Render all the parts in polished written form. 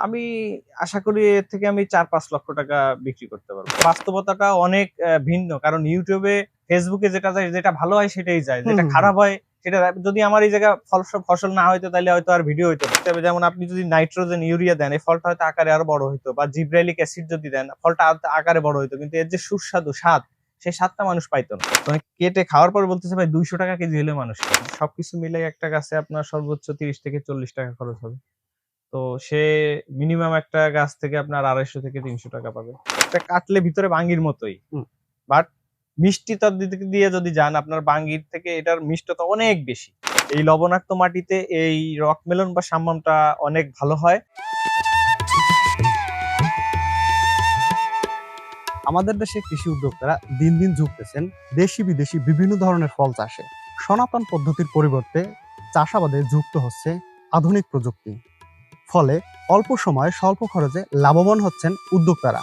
আমি আশা করি এর থেকে আমি ৪-৫ লক্ষ টাকা বিক্রি করতে পারবো। বাস্তবতাটা অনেক ভিন্ন। কারণ ইউটিউবে, ফেসবুকে যেটা যায়, যেটা ভালো হয় সেটাই যায়। যেটা খারাপ হয় সেটা যদি আমার এই জায়গায় ফসল না হইতো তাহলে হয়তো আর ভিডিও হইতো না। তবে যেমন আপনি যদি নাইট্রোজেন, ইউরিয়া দেন, এই ফলটা হয়তো আকারে আরো বড় হইতো, বা জিব্রাইলিক অ্যাসিড যদি দেন, ফলটা আকারে বড় হইতো। কিন্তু এর যে সুস্বাদু স্বাদ, সেই স্বাদটা মানুষ পাইতো না। মানে কেটে খাওয়ার পর বলতেছে ভাই ২০০ টাকা কেজি হলে মানুষ খায়। সবকিছু মিলে একটা গাছে আপনার সর্বোচ্চ ৩০ থেকে ৪০ টাকা খরচ হবে। তো সে মিনিমাম একটা গাছ থেকে আপনার ২৫০ থেকে ৩০০ টাকা পাবে। এটা কাটলে ভিতরে বাঙ্গির মতোই, বাট মিষ্টিতার দিক দিয়ে যদি যান, আপনার বাঙ্গির থেকে এটার মিষ্টতা অনেক বেশি। এই লবণাক্ত মাটিতে এই রকমেলন বা সাম্মামটা অনেক ভালো হয়। আমাদের দেশে কৃষি উদ্যোক্তারা দিন দিন ঝুঁকতেছেন দেশি বিদেশি বিভিন্ন ধরনের ফল চাষে। সনাতন পদ্ধতির পরিবর্তে চাষাবাদে যুক্ত হচ্ছে আধুনিক প্রযুক্তি। ফলে অল্প সময়ে স্বল্প খরচে লাভবান হচ্ছেন উদ্যোক্তারা।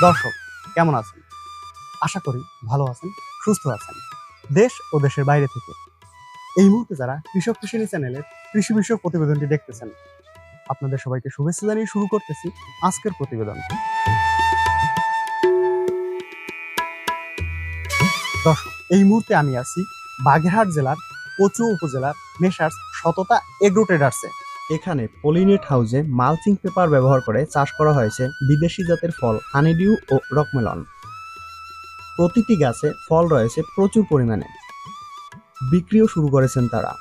দর্শক কেমন আছেন? আশা করি ভালো আছেন, সুস্থ আছেন। দেশ ও দেশের বাইরে থেকে এই মুহূর্তে যারা কৃষক কৃষিনী চ্যানেলের কৃষি বিষয়ক প্রতিবেদনটি দেখতেছেন, আপনাদের সবাইকে শুভেচ্ছা জানিয়ে শুরু করতেছি আজকের প্রতিবেদন। দর্শক, এই মুহূর্তে আমি আছি বাগেরহাট জেলার কচুয়া উপজেলার মেসার্স সততা এগ্রো ট্রেডার্সে। এখানে পলিনেট হাউসে মালচিং পেপার ব্যবহার করে চাষ করা হয়েছে বিদেশি জাতের ফল হানিডিউ ও রকমেলন। প্রতিটি গাছে ফল রয়েছে প্রচুর পরিমাণে, বিক্রিও শুরু করেছেন তারা।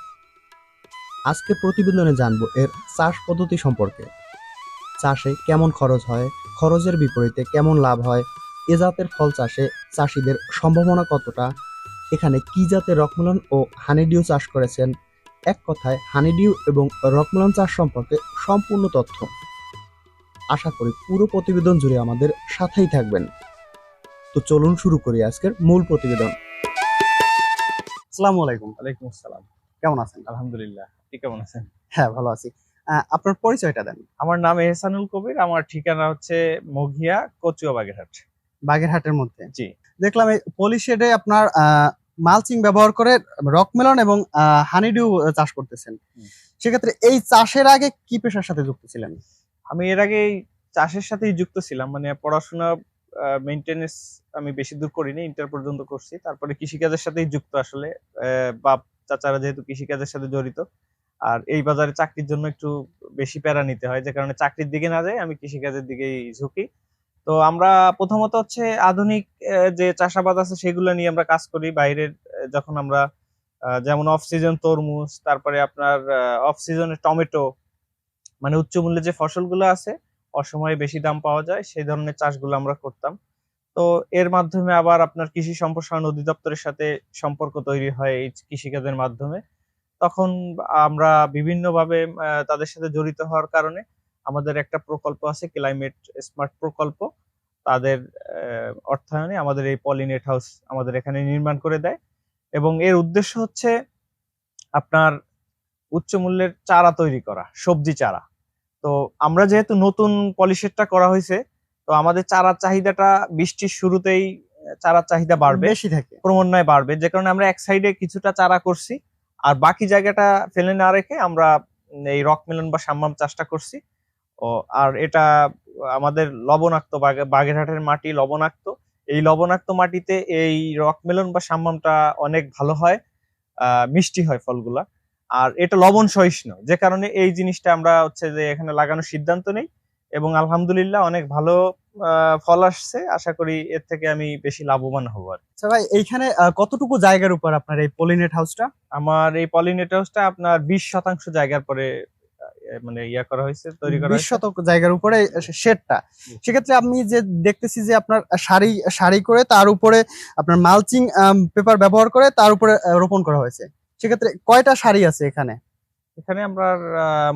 আজকে প্রতিবেদনে জানবো এর চাষ পদ্ধতি সম্পর্কে। চাষে কেমন খরচ হয়, খরচের বিপরীতে কেমন লাভ হয়, এ জাতের ফল চাষে চাষিদের সম্ভাবনা কতটা, এখানে কি জাতের রকমেলন ও হানিডিউ চাষ করেছেন, এক কথায় হানিডিউ এবং রকমেলন চাষ সম্পর্কে সম্পূর্ণ তথ্য। আশা করি পুরো প্রতিবেদন জুড়ে আমাদের সাথেই থাকবেন। তো চলুন শুরু করি আজকের মূল প্রতিবেদন। আসসালামু আলাইকুম। ওয়ালাইকুম আসসালাম। কেমন আছেন? আলহামদুলিল্লাহ। আপনি কেমন আছেন? হ্যাঁ, ভালো আছি। আপনার পরিচয়টা দেন। আমার নাম এহসানুল কবির। আমার ঠিকানা হচ্ছে মঘিয়া, কচুয়া, বাগেরহাট। বাগেরহাটের মধ্যে জি। দেখলাম এই পলিশেডে আপনার মালচিং ব্যবহার করে রকমেলন এবং হানিডিউ চাষ করতেছেন। সেক্ষেত্রে এই চাষের আগে কি পেশার সাথে যুক্ত ছিলেন? আমি এর আগে চাষের সাথেই যুক্ত ছিলাম। মানে পড়াশোনা মেইনটেনেন্স আমি বেশি দূর করিনি, ইন্টার পর্যন্ত করছি। তারপরে কৃষিকাজের সাথেই যুক্ত আসলে। বাপ চাচারা যেহেতু কৃষিকাজের সাথে জড়িত, আর এই বাজারে চাকরির জন্য একটু বেশি প্যারা নিতে হয়, যে কারণে চাকরির দিকে না যাই আমি কৃষিকাজের দিকেই ঝুঁকি। তো আমরা প্রথমত হচ্ছে আধুনিক যে চাষাবাদ আছে সেগুলো নিয়ে আমরা কাজ করি। বাইরের যখন আমরা যেমন অফ সিজন তরমুজ, তারপরে আপনার অফ সিজনে টমেটো, মানে উচ্চ মূল্যের যে ফসলগুলো আছে, অসময়ে বেশি দাম পাওয়া যায়, সেই ধরনের চাষগুলো আমরা করতাম। তো এর মাধ্যমে আবার আপনার কৃষি সম্প্রসারণ অধিদপ্তরের সাথে সম্পর্ক তৈরি হয় এই কৃষিকাজের মাধ্যমে। তখন আমরা বিভিন্নভাবে তাদের সাথে জড়িত হওয়ার কারণে আমাদের একটা প্রকল্প আছে, ক্লাইমেট স্মার্ট প্রকল্প। তাদের অর্থায়নে আমাদের এই পলিনেট হাউস আমাদের এখানে নির্মাণ করে দেয়, এবং এর উদ্দেশ্য হচ্ছে আপনার উচ্চ মূল্যের চারা তৈরি করা, সবজি চারা। তো আমরা যেহেতু নতুন পলিশেডটা করা হয়েছে, তো আমাদের চারার চাহিদাটা বৃষ্টির শুরুতেই চারার চাহিদা বাড়বে, বেশি থাকে, ক্রমান্বয়ে বাড়বে, যে কারণে আমরা এক সাইডে কিছুটা চারা করছি, আর বাকি জায়গাটা ফেলে না রেখে আমরা এই রকমেলন বা সাম্মাম চাষটা করছি। ও আর এটা আমাদের লবণাক্ত, বাগেরহাটের মাটি লবণাক্ত। এই লবণাক্ত মাটিতে এই রকমেলন বা সাম্মামটা অনেক ভালো হয়, মিষ্টি হয় ফলগুলা। আর এটা লবণ সহিষ্ণু, যে কারণে এই জিনিসটা আমরা হচ্ছে যে এখানে লাগানোর সিদ্ধান্ত নেই, এবং আলহামদুলিল্লাহ অনেক ভালো ফল আসছে। আশা করি এর থেকে আমি বেশি লাভবান হব। আর আচ্ছা ভাই, এইখানে কতটুকু জায়গার উপর আপনার এই পলিনেট হাউসটা? আমার এই পলিনেট হাউসটা আপনার 20% জায়গার পরে মানে করা হয়েছে, তৈরি করা 20 হয়েছে। শতক জায়গার উপরে শেডটা। সেক্ষেত্রে আমি যে দেখতেছি যে আপনার সারি সারি করে তার উপরে আপনার মালচিং পেপার ব্যবহার করে তার উপরে রোপণ করা হয়েছে। সেক্ষেত্রে কয়টা সারি আছে এখানে? এখানে আমরা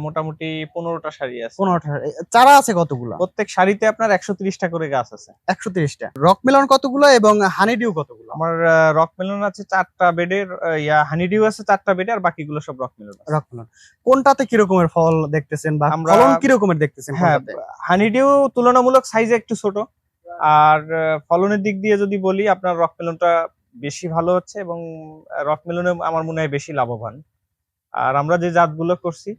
মোটামুটি 15টা সারি আছে। 15টা। চারা আছে কতগুলো? প্রত্যেক সারিতে আপনার 130টা করে গাছ আছে। 130টা। রকমেলন কতগুলো এবং হানিডিউ কতগুলো? আমার রকমেলন আছে 4টা বেডের, হানিডিউ আছে 4টা বেডে, আর বাকিগুলো সব রকমেলন আছে। রকমেলন কোনটাতে কি রকমের ফল দেখতেছেন বা আমরা ফলন কি রকমের দেখতেছেন হ্যাঁ, কোনটাতে? হানিডিউ তুলনামূলক সাইজে একটু ছোট, আর ফলনের দিক দিয়ে যদি বলি আপনার রকমেলনটা বেশি ভালো হচ্ছে, এবং রকমেলনে আমার মনে হয় বেশি লাভবান। আর আমরা যে জাতগুলো করছি,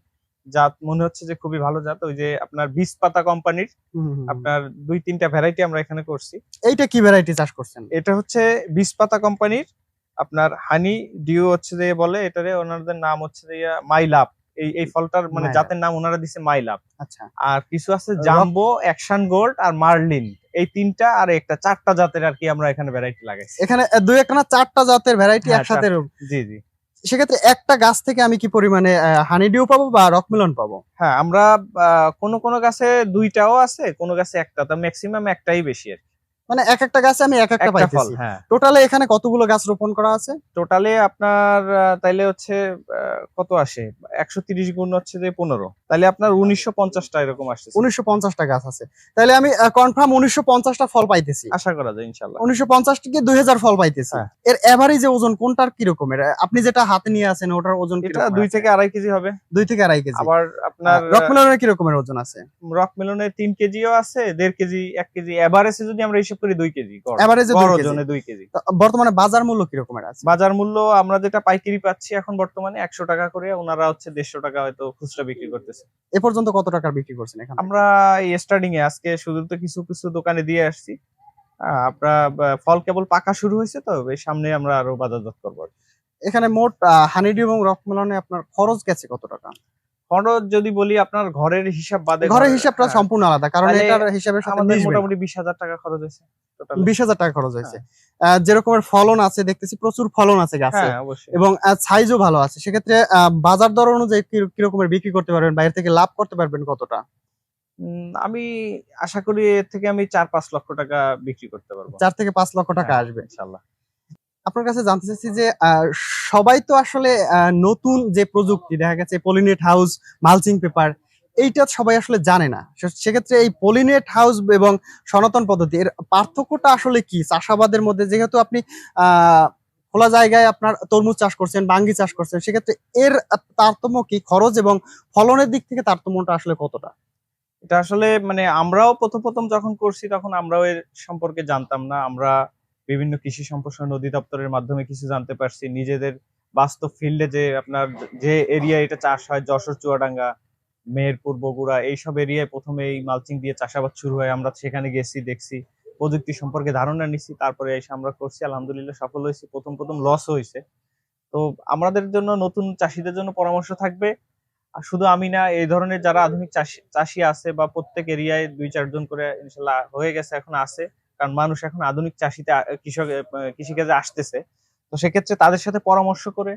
জাত মনে হচ্ছে যে খুবই ভালো জাত। ওই যে আপনার বীজ পাতা কোম্পানির আপনার 2-3টা ভ্যারাইটি আমরা এখানে করছি। এইটা কি ভ্যারাইটি চাষ করছেন? এটা হচ্ছে বীজ পাতা কোম্পানির আপনার হানি ডিউ হচ্ছে যে বলে, এটারে ওনাদের নাম হচ্ছে যে মাই লাভ। এই ফলটার মানে মাই জাতের নাম ওনারা দিছে মাই লাভ। আচ্ছা, আর কিছু আছে জাম্বো, অ্যাকশন গোল্ড আর মার্লিন, এই 3টা আর একটা 4টা জাতের আর কি আমরা এখানে ভ্যারাইটি লাগাইছি। এখানে দুই একটা না 4টা জাতের ভ্যারাইটি হ্যাঁ, একসাথে। জি জি। সেক্ষেত্রে একটা গাছ থেকে আমি কি পরিমাণে হানিডিউ পাবো বা রকমেলন পাবো? হ্যাঁ, আমরা কোন কোন গাছে 2টাও আছে, কোন গাছে একটা, তো ম্যাক্সিমাম একটাই বেশি আর কি। মানে এক একটা গাছে আমি এক একটা একটা ফল, পাইতেছি। হ্যাঁ। টোটালে এখানে কতগুলো গাছ রোপণ করা আছে? টোটালে আপনার তাইলে হচ্ছে কত আসে, 130 গুণ হচ্ছে যে 15, তাইলে আপনার 1950টা এরকম আসছে। 1950টা গাছ আছে, তাহলে আমি কনফার্ম 1950টা ফল পাইতেছি। আশা করা যায় ইনশাল্লাহ 1950 থেকে 2000 ফল পাইতেছি। হ্যাঁ। এর এভারেজ ওজন কোনটার কি রকমের? আপনি যেটা হাতে নিয়ে আছেন ওটার ওজন কি এটা রকম? 2 থেকে 2.5 কেজি হবে। 2 থেকে 2.5 কেজি। আবার আপনার রকমেলনের কি রকমের ওজন আছে? রক মেলনে 3 কেজিও আছে, 1.5 কেজি, 1 কেজি, এভারেজে যদি আমরা হিসাব করি 2 কেজি গড়। এভারেজে 2 কেজি। ওজনে 2 কেজি। বর্তমানে বাজার মূল্য কি রকমের আছে? বাজার মূল্য আমরা যেটা পাইকারি পাচ্ছি এখন বর্তমানে 100 টাকা করে, ওনারা হচ্ছে 150 টাকা হয়তো খুচরা বিক্রি করতেছে। এ পর্যন্ত কত টাকার বিক্রি করছেন এখানে? আমরা এই স্টার্টিং এ আজকে শুধু তো কিছু কিছু দোকানে দিয়ে আসছি। আপনার ফল কেবল পাকা শুরু হয়েছে, তো এই সামনে আমরা আরো বাজারজাত করবো। এখানে মোট হানিডিউ এবং রকমেলনে আপনার খরচ গেছে কত টাকা? খরচ যদি বলি আপনার ঘরের হিসাব বাদে, ঘরের হিসাবটা হ্যাঁ, সম্পূর্ণ আলাদা, কারণ তাহলে এটার হিসাবের সাথে আমাদের মিশবে না। মোটামুটি 20,000 টাকা খরচ হয়েছে টোটাল। 20,000 টাকা খরচ হয়েছে। যে রকমের ফলন আছে দেখতেছি, প্রচুর ফলন আছে গাছে হ্যাঁ অবশ্যই। এবং সাইজও ভালো আছে। সেক্ষেত্রে বাজার দর অনুযায়ী কি রকমের বিক্রি করতে পারবেন, বাইরে থেকে লাভ করতে পারবেন কতটা? আমি আশা করি এর থেকে আমি 4-5 লক্ষ টাকা বিক্রি করতে পারবো। 4 থেকে 5 লক্ষ টাকা হ্যাঁ, আসবে ইনশাআল্লাহ। আপনার কাছে জানতে চাচ্ছি যে সবাই তো আসলে নতুন যে প্রযুক্তি দেখা গেছে পলিনেট হাউস, মালচিং পেপার, এইটা সবাই আসলে জানে না। সেক্ষেত্রে এই পলিনেট হাউস এবং সনাতন পদ্ধতি এর পার্থক্যটা আসলে কি চাষাবাদের মধ্যে? যেহেতু আপনি খোলা জায়গায় আপনার তরমুজ চাষ করছেন, বাঙ্গি চাষ করছেন, সেক্ষেত্রে এর তারতম্য কি? খরচ এবং ফলনের দিক থেকে তারতম্যটা আসলে কতটা? এটা আসলে মানে আমরাও প্রথম যখন করছি তখন আমরাও এর সম্পর্কে জানতাম না। আমরা বিভিন্ন কৃষি সম্প্রসারণ অধিদপ্তরের মাধ্যমে কিছু জানতে পারছি। নিজেদের বাস্তব ফিল্ডে যে আপনার যে এরিয়া এটা চাষ হয়, যশোর, চুয়াডাঙ্গা, মেহেরপুর, বগুড়া, এইসব এরিয়ায় প্রথমে এই মালচিং দিয়ে চাষাবাদ শুরু হয়। আমরা সেখানে গেছি, দেখছি, প্রযুক্তি সম্পর্কে ধারণা নিছি, তারপরে এসে আমরা করছি। আলহামদুলিল্লাহ সফল হয়েছি। প্রথম লস হয়েছে। তো আমাদের জন্য, নতুন চাষীদের জন্য পরামর্শ থাকবে, আর শুধু আমি না, এই ধরনের যারা আধুনিক চাষী আছে বা প্রত্যেক এরিয়ায় 2-4 জন করে ইনশাল্লাহ হয়ে গেছে, এখন আছে। কারণ মানুষ এখন আধুনিক চাষিতে কৃষিকাজে আসতেছে। তো সেক্ষেত্রে তাদের সাথে পরামর্শ করে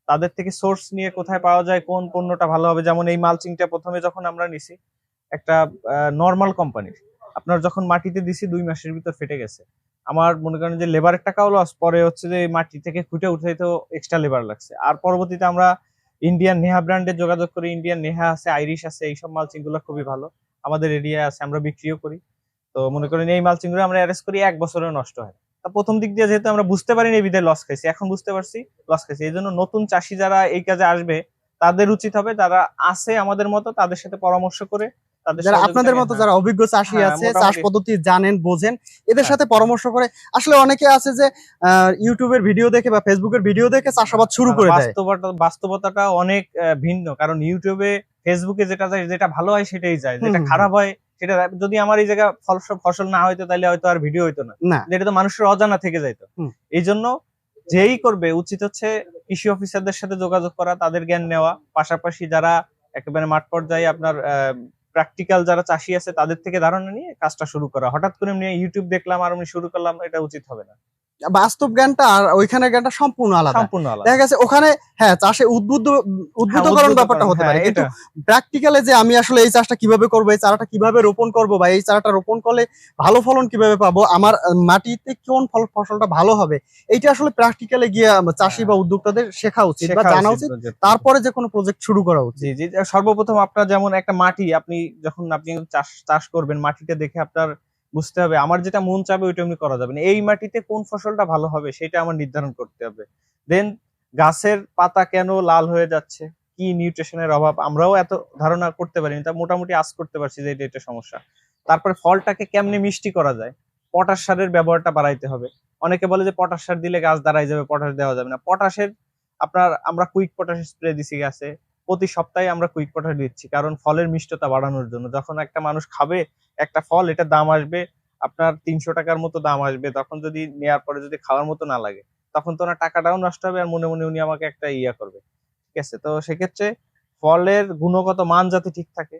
তাদের থেকে সোর্স নিয়ে কোথায় পাওয়া যায়, কোন পণ্যটা ভালো হবে। যেমন এই মালচিংটা প্রথমে যখন আমরা নিছি একটা নর্মাল কোম্পানির, আপনার যখন মাটিতে দিছি 2 মাসের ভিতর ফেটে গেছে। আমার মনে করেন যে লেবারের টাকাও লস, পরে হচ্ছে যে মাটি থেকে খুঁটে উঠাইতেও এক্সট্রা লেবার লাগছে। আর পরবর্তীতে আমরা ইন্ডিয়ান নেহা ব্র্যান্ডের যোগাযোগ করি। ইন্ডিয়ান নেহা আছে, আইরিশ আছে, এইসব মালচিং গুলো খুবই ভালো, আমাদের এরিয়ায় আছে, আমরা বিক্রিও করি। তো মনে করেন এই মালচিং গুলো আমরা অ্যারেঞ্জ করি 1 বছরেও নষ্ট হয়। তা প্রথম দিক দিয়ে যেহেতু আমরা বুঝতে পারিনি, বিধায় লস খাইছি, এখন বুঝতে পারছি লস খাইছি। এই জন্য নতুন চাষি যারা এই কাজে আসবে তাদের উচিত হবে, যারা আছে আমাদের মতো, তাদের সাথে পরামর্শ করে, তাদের যারা সহযোগিতা আপনাদের নিয়ে, মতো হ্যাঁ, যারা অভিজ্ঞ চাষী হ্যাঁ, আছে, চাষ মোটামুটি, পদ্ধতি জানেন, বোঝেন, এদের হ্যাঁ, সাথে পরামর্শ করে। আসলে অনেকে আছে যে ইউটিউবের ভিডিও দেখে বা ফেসবুকের ভিডিও দেখে চাষাবাদ শুরু করে দেয়। বাস্তবতাটা অনেক ভিন্ন। কারণ ইউটিউবে, ফেসবুকে যেটা যায়, যেটা ভালো হয় সেটাই যায়, হুম, যেটা হুম, খারাপ হয় সেটা, যদি আমার এই জায়গায় ফসল না হইতো তাহলে হয়তো আর ভিডিও হইতো না, না। যেটা তো মানুষের অজানা থেকে যাইতো। হুম। এই জন্য যেই করবে উচিত হচ্ছে কৃষি অফিসারদের সাথে যোগাযোগ করা, তাদের জ্ঞান নেওয়া, পাশাপাশি যারা একেবারে মাঠ পর্যায়ে আপনার প্র্যাকটিক্যাল যারা চাষী আছে তাদের থেকে ধারণা নিয়ে কাজটা শুরু করা। হঠাৎ করে নিয়ে ইউটিউব দেখলাম আর আমি শুরু করলাম, এটা উচিত হবে না। বাস্তব জ্ঞানটা আর ওইখানের জ্ঞানটা সম্পূর্ণ আলাদা। সম্পূর্ণ আলাদা। দেখা গেছে ওখানে হ্যাঁ চাষে উদ্বুদ্ধকরণ ব্যাপারটা হতে পারে, কিন্তু প্র্যাকটিক্যালে যে আমি আসলে এই চাষটা কিভাবে করবো, এই চারাটা কিভাবে রোপণ করবো, বা এই চারাটা রোপণ করলে ভালো ফলন কিভাবে পাবো, আমার মাটিতে কোন ফসলটা ভালো হবে, এইটা আসলে প্র্যাকটিক্যালে গিয়ে চাষি বা উদ্যোক্তাদের শেখা উচিত বা জানা উচিত, তারপরে যে কোনো প্রজেক্ট শুরু করা উচিত। জি জি। সর্বপ্রথম আপনার যেমন একটা মাটি, আপনি যখন চাষ করবেন, মাটিটা দেখে আপনার বুঝতে হবে আমার যেটা মন চাবে ওইটা এমনি করা যাবে না। এই মাটিতে কোন ফসলটা ভালো হবে সেটা আমার নির্ধারণ করতে হবে। দেন গাছের পাতা কেন লাল হয়ে যাচ্ছে, কি নিউট্রিশনের অভাব, আমরাও এত ধারণা করতে পারিনি, তা মোটামুটি আজ করতে পারছি যে এটা সমস্যা। তারপরে ফলটাকে কেমনে মিষ্টি করা যায়, পটাশ সারের ব্যবহারটা বাড়াইতে হবে। অনেকে বলে যে পটাশ সার দিলে গাছ দাঁড়ায় যাবে, পটাশ দেওয়া যাবে না। পটাশের আমরা কুইক পটাশ স্প্রে দিছি গাছে, প্রতি সপ্তাহে আমরা কুইক পটাশ দিচ্ছি, কারণ ফলের মিষ্টতা বাড়ানোর জন্য। যখন একটা মানুষ খাবে একটা ফল, এটা দাম আসবে আপনার 300 টাকার মতো দাম আসবে, তখন যদি নেওয়ার পরে যদি খাওয়ার মতো না লাগে, তখন তো ওনার টাকাটাও নষ্ট হবে, আর মনে মনে উনি আমাকে একটা ইয়া করবে। ঠিক আছে, তো সেক্ষেত্রে ফলের গুণগত মান যাতে ঠিক থাকে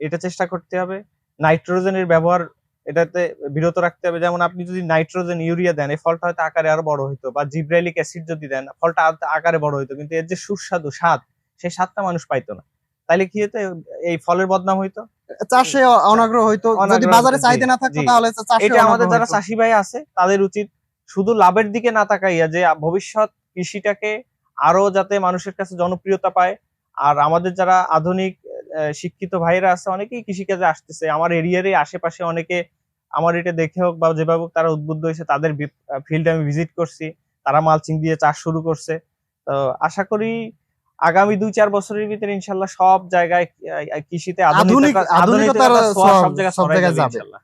এটা চেষ্টা করতে হবে। নাইট্রোজেনের ব্যবহার এটাতে বিরত রাখতে হবে। যেমন আপনি যদি নাইট্রোজেন ইউরিয়া দেন, এই ফলটা হয়তো আকারে আরো বড় হইতো, বা জিব্রাইলিক অ্যাসিড যদি দেন ফলটা আকারে বড় হইতো, কিন্তু এর যে সুস্বাদু স্বাদ, সেই স্বাদটা মানুষ পাইতো না। তাইলে কি হতো, এই ফলের বদনাম হইতো, চাষে অনাগ্রহ হইতো, যদি অনাগ্রহ বাজারে হতো। জি চাহিদা না থাকতো জি, তাহলে চাষে এটা আমাদের অনাগ্রহ যারা হইতো। চাষি ভাই আছে তাদের উচিত শুধু লাভের দিকে না তাকাইয়া যে ভবিষ্যৎ কৃষিটাকে আরো যাতে মানুষের কাছে জনপ্রিয়তা পায়। আর আমাদের যারা আধুনিক শিক্ষিত ভাইরা আছে, অনেকেই কৃষিকাজে আসতেছে আমার এরিয়ারই আশেপাশে, অনেকে আমার এটা দেখে হোক বা যেভাবে হোক তারা উদ্বুদ্ধ হয়েছে, তাদের ফিল্ড আমি ভিজিট করছি, তারা মালচিং দিয়ে চাষ শুরু করছে। তো আশা করি আগামী 2-4 বছরের ভিতরে ইনশাল্লাহ সব জায়গায় কৃষিতে আধুনিকতার আধুনিকতার ছোঁয়া সব জায়গায় সব ছড়াই জায়গায় যাবে যাবে। ইনশাল্লাহ।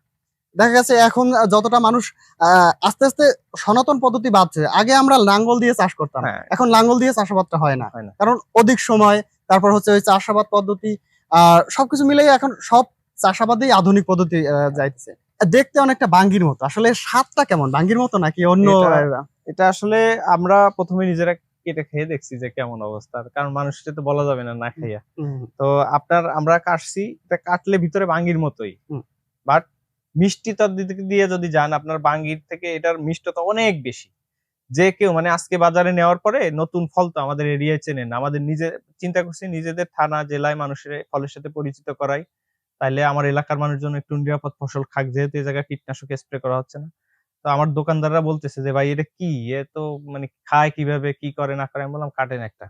দেখা গেছে এখন যতটা মানুষ আস্তে আস্তে সনাতন পদ্ধতি বাড়ছে। আগে আমরা লাঙ্গল দিয়ে চাষ করতাম, হ্যাঁ, এখন লাঙ্গল দিয়ে চাষাবাদটা হয় না, হয় না। কারণ অধিক সময়, তারপর হচ্ছে ওই চাষাবাদ পদ্ধতি, সবকিছু মিলেই এখন সব চাষাবাদেই আধুনিক পদ্ধতি যাইতেছে। দেখতে অনেকটা বাঙ্গির মতো, আসলে স্বাদটা কেমন, বাঙ্গির মতো নাকি অন্য? এটা এটা আসলে আমরা প্রথমে নিজেরা কেটে খেয়ে দেখছি যে কেমন অবস্থা, কারণ মানুষকে তো বলা যাবে না না খাইয়া। হুম, তো আমরা কাটছি, এটা কাটলে ভিতরে বাঙ্গির মতোই, হুম, বাট মিষ্টিতার দিক দিয়ে যদি যান, আপনার বাঙ্গির থেকে এটার মিষ্টতা অনেক বেশি। যে কেউ মানে আজকে বাজারে নেওয়ার পরে, নতুন ফল তো আমাদের এরিয়ায় চেনেন, আমাদের নিজে চিন্তা করছি নিজেদের থানা জেলায় মানুষের ফলের সাথে পরিচিত করাই, তাইলে আমার এলাকার মানুষজন একটু নিরাপদ ফসল খাক, যেহেতু এই জায়গায় কীটনাশক স্প্রে করা হচ্ছে না। তো আমার দোকানদাররা বলতেছে যে ভাই এটা কি, এ তো মানে খায় কিভাবে, কি করে না করে। আমি বললাম কাটেন একটা।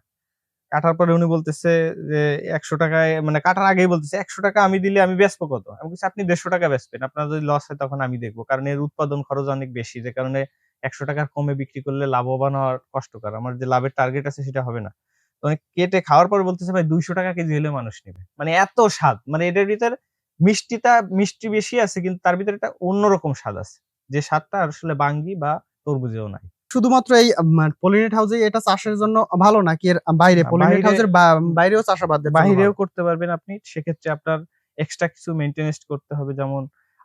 কাটার পরে উনি বলতেছে যে 100 টাকায়, মানে কাটার আগেই বলতেছে 100 টাকা আমি দিলে আমি বেচবো কত। আমি বলছি আপনি 150 টাকা বেচবেন, আপনার যদি লস হয় তখন আমি দেখবো, কারণ এর উৎপাদন খরচ অনেক বেশি, যে কারণে 100 টাকার কমে বিক্রি করলে লাভবান হওয়ার কষ্টকর, আমার যে লাভের টার্গেট আছে সেটা হবে না। তো উনি কেটে খাওয়ার পরে বলতেছে ভাই 200 টাকা কেজি হলে মানুষ নেবে, মানে এত স্বাদ, মানে এটার ভিতর মিষ্টি বেশি আছে, কিন্তু তার ভিতরে একটা অন্যরকম স্বাদ আছে, যে স্বাদটা আসলে বাঙ্গি বা তরমুজেও নাই। শুধুমাত্র এই পলিনেট হাউসে এটা চাষের জন্য ভালো, নাকি এর বাইরে না, পলিনেট বাইরে হাউসের বাইরেও চাষাবাদের জন্য বাহিরেও ভালো? করতে পারবেন আপনি, সেক্ষেত্রে আপনার এক্সট্রা কিছু মেনটেনেন্স করতে হবে। যেমন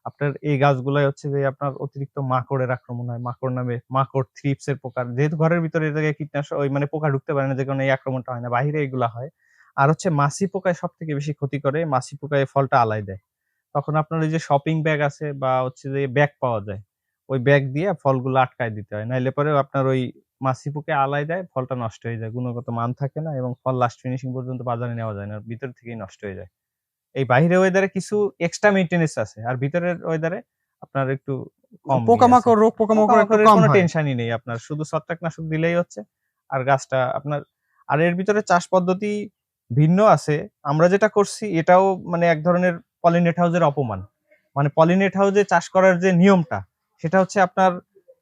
আপনার এই গাছগুলাই হচ্ছে যে আপনার অতিরিক্ত মাকড়ের আক্রমণ হয়, মাকড় নামে মাকড় থ্রিপস এর প্রকার, যেহেতু ঘরের ভিতরে এই জায়গায় কীটনাশক ওই মানে পোকা ঢুকতে পারে না, যে কারণে এই আক্রমণটা হয় না, বাহিরে এগুলা হয়। আর হচ্ছে মাছি পোকায় সব থেকে বেশি ক্ষতি করে, মাছি পোকায় ফলটা আলাই দেয়। তখন আপনার ওই যে শপিং ব্যাগ আছে বা হচ্ছে যে ব্যাগ পাওয়া যায়, ওই ব্যাগ দিয়ে ফলগুলো আটকায় দিতে হয়, নাইলে পরে আপনার ওই মাছি পোকা আলাই দেয়, ফলটা নষ্ট হয়ে যায়, গুণগত মান থাকে না, এবং ফল লাস্ট ফিনিশিং পর্যন্ত বাজারে নেওয়া যায় না, ভিতর থেকেই নষ্ট হয়ে যায়। এই বাহিরের ওয়েদারে কিছু এক্সট্রা মেইনটেনেন্স আছে, আর ভিতরের ওয়েদারে আপনার একটু কম আছে। পোকামাকড়, রোগ পোকামাকড় একটু পোকামাকড়ের কম কোনো হয়। টেনশনই নেই, আপনার শুধু ছত্রাকনাশক দিলেই হচ্ছে। আর গাছটা আপনার, আর এর ভিতরে চাষ পদ্ধতি ভিন্ন আছে। আমরা যেটা করছি এটাও মানে এক ধরনের পলিনেট হাউসের অপমান। মানে পলিনেট হাউসে চাষ করার যে নিয়মটা, সেটা হচ্ছে আপনার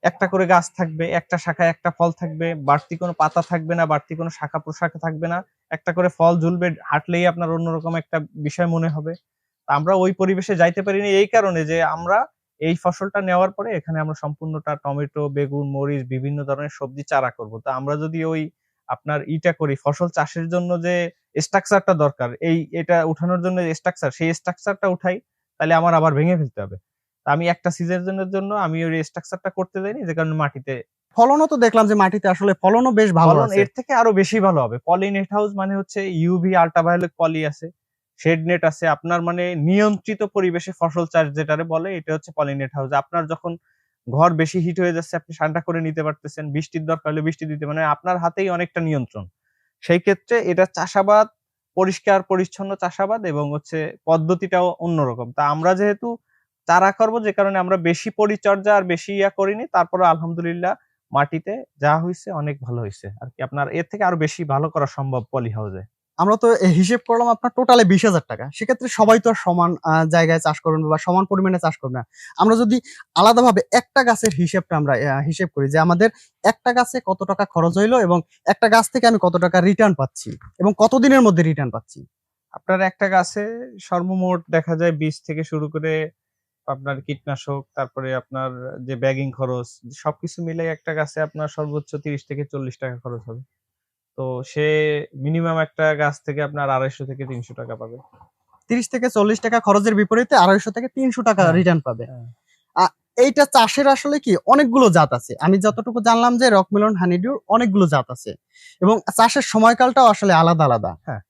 একটা করে গাছ থাকবে, একটা শাখায় একটা ফল থাকবে, বাড়তি কোনো পাতা থাকবে না, বাড়তি কোনো শাখা প্রশাখা থাকবে না, একটা করে ফল ঝুলবে, হাঁটলেই আপনার অন্যরকম একটা বিষয় মনে হবে। তা আমরা ওই পরিবেশে যাইতে পারিনি এই কারণে যে আমরা এই ফসলটা নেওয়ার পরে এখানে আমরা সম্পূর্ণটা টমেটো, বেগুন, মরিচ, বিভিন্ন ধরনের সবজি চারা করব। তা আমরা যদি ওই আপনার ইটা করি, ফসল চাষের জন্য যে স্ট্রাকচারটা দরকার, এটা উঠানোর জন্য স্ট্রাকচার, সেই স্ট্রাকচারটা উঠাই, তাহলে আমার আবার ভেঙে ফেলতে হবে। তা আমি একটা সিজনের জন্য আমি ওই স্ট্রাকচারটা করতে যাইনি, যে কারণে মাটিতে ফলনও তো দেখলাম যে মাটিতে আসলে ফলনও বেশ ভালো ফলন আছে। এর থেকে আরো বেশি ভালো হবে। পলিনেট হাউস মানে হচ্ছে ইউভি আল্ট্রাভায়োলেট পলি আছে, শেড নেট আছে, আপনার মানে নিয়ন্ত্রিত পরিবেশে ফসল চাষ যেটারে বলে, এটা হচ্ছে পলিনেট হাউস। আপনার যখন ঘর বেশি হিট হয়ে যাচ্ছে, আপনি ঠান্ডা করে নিতে পারতেছেন, বৃষ্টির দরকার হলে বৃষ্টি দিতে, মানে আপনার হাতেই অনেকটা নিয়ন্ত্রণ। সেই ক্ষেত্রে এটা চাষাবাদ পরিষ্কার পরিচ্ছন্ন চাষাবাদ, এবং হচ্ছে পদ্ধতিটাও অন্যরকম। তা আমরা যেহেতু চারা করবো, যে কারণে আমরা বেশি পরিচর্যা আর বেশি ইয়া করিনি, তারপরে আলহামদুলিল্লাহ মাটিতে যা হইছে অনেক ভালো হইছে আর কি। আপনার এর থেকে আরো বেশি ভালো করা সম্ভব পলি হাউসে। আমরা তো হিসেব করলাম আপনার টোটালে 20,000 টাকা। সেক্ষেত্রে সবাই তো আর সমান জায়গায় চাষ করবেন না বা সমান পরিমাণে চাষ করবে না। আমরা যদি আলাদাভাবে একটা গাছের হিসেবটা আমরা হিসেব করি যে আমাদের একটা গাছে কত টাকা খরচ হইলো এবং একটা গাছ থেকে আমি কত টাকা রিটার্ন পাচ্ছি এবং কতদিনের মধ্যে রিটার্ন পাচ্ছি। আপনার একটা গাছে সর্বমোট দেখা যায় বীজ থেকে শুরু করে আপনার কীটনাশক, তারপরে আপনার যে ব্যাগিং খরচ, সবকিছু মিলে একটা গাছে আপনার সর্বোচ্চ 30 থেকে 40 টাকা খরচ হবে। তো সে মিনিমাম একটা গাছ থেকে আপনার 250 থেকে 300 টাকা পাবে। 30 থেকে 40 টাকা খরচের বিপরীতে 250 থেকে 300 টাকা হ্যাঁ, রিটার্ন পাবে। হ্যাঁ। এইটা চাষের আসলে কি অনেকগুলো জাত আছে, আমি যতটুকু জানলাম যে রকমেলন হানিডিউর অনেকগুলো জাত আছে এবং চাষের সময়কালটাও আসলে আলাদা আলাদা। হ্যাঁ।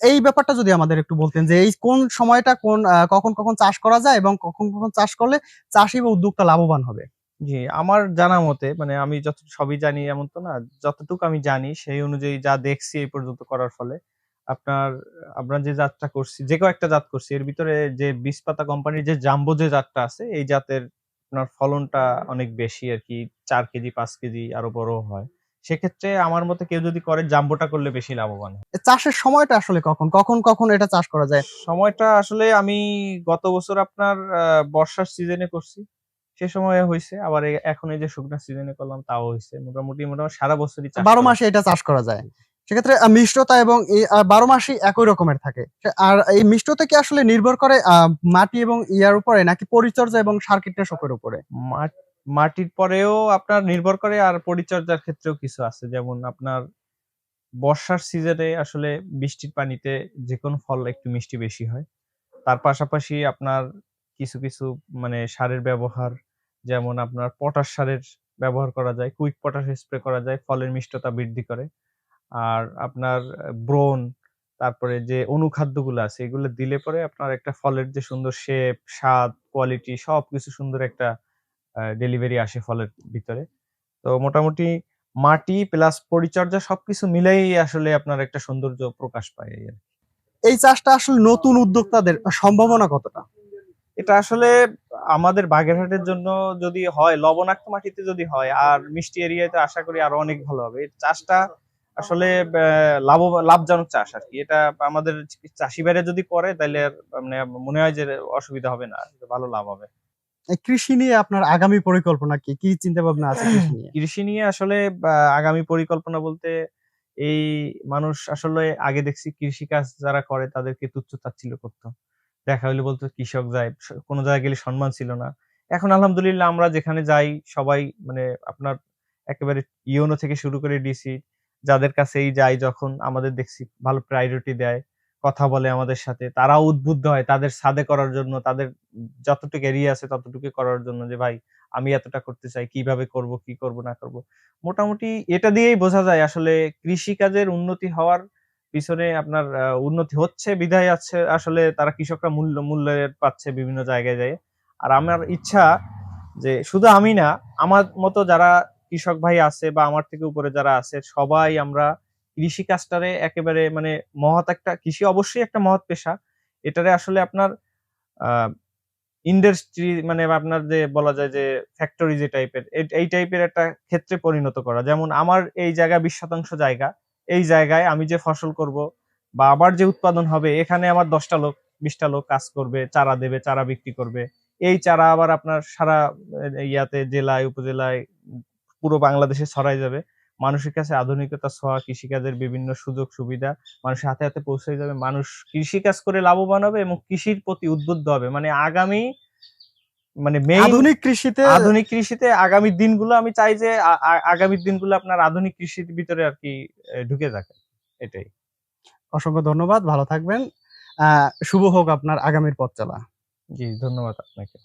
এই ব্যাপারটা যদি আমাদের একটু বলতেন যে এই কোন সময়টা কোন কখন কখন চাষ করা যায় এবং কখন কখন চাষ করলে চাষি বা উদ্যোক্তা লাভবান হবে। জি, আমার জানা মতে মানে আমি যত সবই জানি এমন তো না। যতটুকু আমি জানি সেই অনুযায়ী যা দেখছি এই পর্যন্ত করার ফলে আপনার আমরা যে জাতটা করছি, যে কয়েকটা জাত করছি এর ভিতরে যে বিষপাতা কোম্পানির যে জাম্বো যে জাতটা আছে এই জাতের আপনার ফলনটা অনেক বেশি আরকি। ৪ কেজি ৫ কেজি আরো বড় হয়। সেক্ষেত্রে আমার মতে কেউ যদি করে জাম্বোটা করলে বেশি লাভবান হয়। চাষের সময়টা আসলে কখন কখন কখন এটা চাষ করা যায়? সময়টা আসলে আমি গত বছর আপনার বর্ষার সিজনে করছি। সে সময়ে হইছে। আবার এখন এই যে শুকনা সিজনে করলাম তাও হইছে। মোটামুটি সারা বছরই চাষ 12 করা মাসে এটা চাষ করা যায়। সেক্ষেত্রে মিষ্টতা এবং 12 মাসই একই রকমের থাকে। আর এই মিষ্টতা কি আসলে নির্ভর করে মাটি এবং ইয়ার উপরে নাকি পরিচর্যা এবং সার কীটনাশকের উপরে? মাট মাটির পরেও আপনার নির্ভর করে আর পরিচর্যার ক্ষেত্রেও কিছু আছে। যেমন আপনার বর্ষার সিজনে আসলে বৃষ্টির পানিতে যেকোনো ফল একটু মিষ্টি বেশি হয়। তার পাশাপাশি আপনার কিছু, কিছু মানে সারের ব্যবহার যেমন আপনার পটাশ সারের ব্যবহার করা যায়। কুইক পটাশ স্প্রে করা যায়। ফলের মিষ্টতা বৃদ্ধি করে। আর আপনার ব্রোন তারপরে যে অনুখাদ্যগুলো আছে এগুলো দিলে পরে আপনার একটা ফলের যে সুন্দর শেপ, স্বাদ, কোয়ালিটি সবকিছু সুন্দর একটা ডেলিভারি আসে ফলের ভিতরে। তো মোটামুটি মাটি প্লাস পরিচর্যা সবকিছু মিলাই আসলে আপনার একটা সৌন্দর্য প্রকাশ পায় এই আরকি। এই চাষটা আসলে নতুন উদ্যোক্তাদের সম্ভাবনা কতটা? এটা আসলে আমাদের বাগেরহাটের জন্য যদি হয়, লবণাক্ত মাটিতে যদি হয় আর মিষ্টি এরিয়াতে আশা করি আরো অনেক ভালো হবে। এই চাষটা আসলে লাভজনক চাষ আরকি। এটা আমাদের চাষী ভাইরা যদি করে তাইলে আর মানে মনে হয় যে অসুবিধা হবে না। ভালো লাভ হবে। এই কৃষি নিয়ে আপনার আগামী পরিকল্পনা কি? কি চিন্তা ভাবনা আছে কৃষি নিয়ে? কৃষি নিয়ে আসলে আগামী পরিকল্পনা বলতে এই মানুষ আসলে আগে দেখছি কৃষিকাজ যারা করে তাদেরকে তুচ্ছ-তাচ্ছিল্য করত। দেখা হইলে বলতো কৃষক যায়। কোন জায়গায় গেলে সম্মান ছিল না। এখন আলহামদুলিল্লাহ আমরা যেখানে যাই সবাই মানে আপনার একেবারে ইউনো থেকে শুরু করে ডিসি যাদের কাছেই যাই যখন আমাদের দেখছি ভালো প্রায়োরিটি দেয়। কথা বলে আমাদের সাথে। তারাও উদ্বুদ্ধ হয় তাদের ছাদে করার জন্য, তাদের যতটুকু এরিয়া আছে ততটুকু করার জন্য যে ভাই আমি এতটা করতে চাই। কিভাবে করব, কি করব না করব। মোটামুটি এটা দিয়েই বোঝা যায় আসলে কৃষিকাজের উন্নতি হওয়ার পিছনে আপনার উন্নতি হচ্ছে বিধায় আছে আসলে তারা কৃষকরা মূল্যায়ন পাচ্ছে বিভিন্ন জায়গায় যেয়ে। আর আমার ইচ্ছা যে শুধু আমি না, আমার মতো যারা কৃষক ভাই আছে বা আমার থেকে উপরে যারা আছে সবাই আমরা কৃষি কাজটারে একেবারে মানে মহৎ একটা কৃষি অবশ্যই একটা মহৎ পেশা। এটারে আসলে আপনার আ ইন্ডাস্ট্রি মানে আপনার যে বলা যায় যে ফ্যাক্টরি যে টাইপের এই টাইপের একটা ক্ষেত্রে পরিণত করা। যেমন আমার এই জায়গা ২০% জায়গা। এই জায়গায় আমি যে ফসল করব বা আমার যে উৎপাদন হবে এখানে আমার ১০ টা লোক ২০ টা লোক কাজ করবে, চারা দেবে, চারা বিক্রি করবে। এই চারা আবার আপনার সারা ইয়াতে জেলায়, উপজেলায় পুরো বাংলাদেশে ছড়ায় যাবে। মানুষের কাছে আধুনিকতার ছোঁয়া, কৃষিকাজের বিভিন্ন সুযোগ সুবিধা মানুষের হাতে, হাতে পৌঁছে যাবে। মানুষ কৃষিকাজ করে লাভবান হবে এবং কৃষির প্রতি উদ্বুদ্ধ হবে। মানে আগামী মানে মেইন আধুনিক কৃষিতে আধুনিক কৃষিতে আগামী দিনগুলো আমি চাই যে আগামী দিনগুলো আপনার আধুনিক কৃষির ভিতরে আরকি ঢুকে যাক। এটাই। অসংখ্য ধন্যবাদ। ভালো থাকবেন। শুভ হোক আপনার আগামীর পথ চলা। জি, ধন্যবাদ আপনাকে।